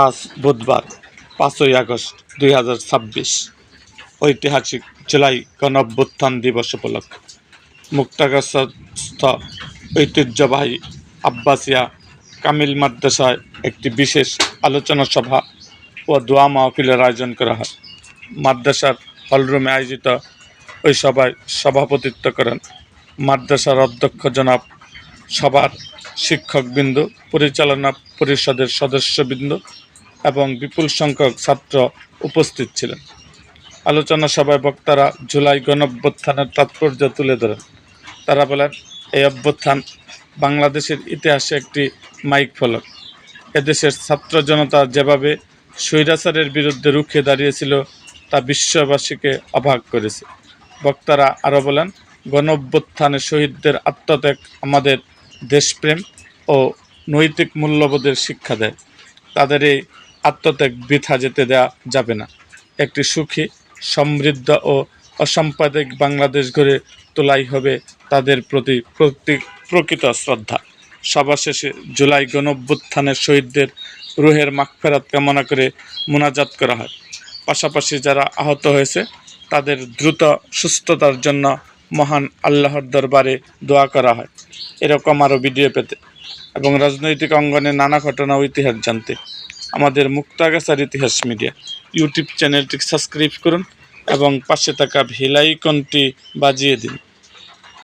আজ বুধবার 5ই আগস্ট 2026 ঐতিহাসিক জুলাই গণঅভ্যুত্থান দিবস উপলক্ষে মুক্তাগাছাস্থ ঐতিহ্যবাহী আব্বাসিয়া কামিল মাদ্রাসায় একটি বিশেষ আলোচনা সভা ও দোয়া মাহফিলের আয়োজন করা হয়। মাদ্রাসার হলরুমে আয়োজিত ওই সভায় সভাপতিত্ব করেন মাদ্রাসার অধ্যক্ষ জনাব, সভার শিক্ষকবৃন্দ, পরিচালনা পরিষদের সদস্যবৃন্দ এবং বিপুল সংখ্যক ছাত্র উপস্থিত ছিলেন। আলোচনা সভায় বক্তারা জুলাই গণঅভ্যুত্থানের তাৎপর্য তুলে ধরেন। তারা বলেন, এই অভ্যুত্থান বাংলাদেশের ইতিহাসে একটি মাইল ফলক। এদেশের ছাত্র জনতা যেভাবে স্বৈরাচারের বিরুদ্ধে রুখে দাঁড়িয়েছিল তা বিশ্ববাসীকে অবাক করেছে। বক্তারা আরও বলেন, গণঅভ্যুত্থানে শহীদদের আত্মত্যাগ আমাদের দেশপ্রেম ও নৈতিক মূল্যবোধের শিক্ষা দেয়। তাদের এই আত্মত্যাগ বৃথা যেতে দেওয়া যাবে না। একটি সুখী, সমৃদ্ধ ও অসাম্প্রদায়িক বাংলাদেশ গড়ে তোলাই হবে তাদের প্রতি প্রকৃত শ্রদ্ধা। সভা শেষে জুলাই গণঅভ্যুত্থানের শহীদদের রুহের মাগফিরাত কামনা করে মোনাজাত করা হয়। পাশাপাশি যারা আহত হয়েছে তাদের দ্রুত সুস্থতার জন্য মহান আল্লাহর দরবারে দোয়া করা হয়। এরকম আরও ভিডিও পেতে এবং রাজনৈতিক অঙ্গনে নানা ঘটনা ও ইতিহাস জানতে আমাদের মুক্তাগাছার ইতিহাস মিডিয়া ইউটিউব চ্যানেলটি সাবস্ক্রাইব করুন এবং পাশে থাকা বেল আইকনটি বাজিয়ে দিন।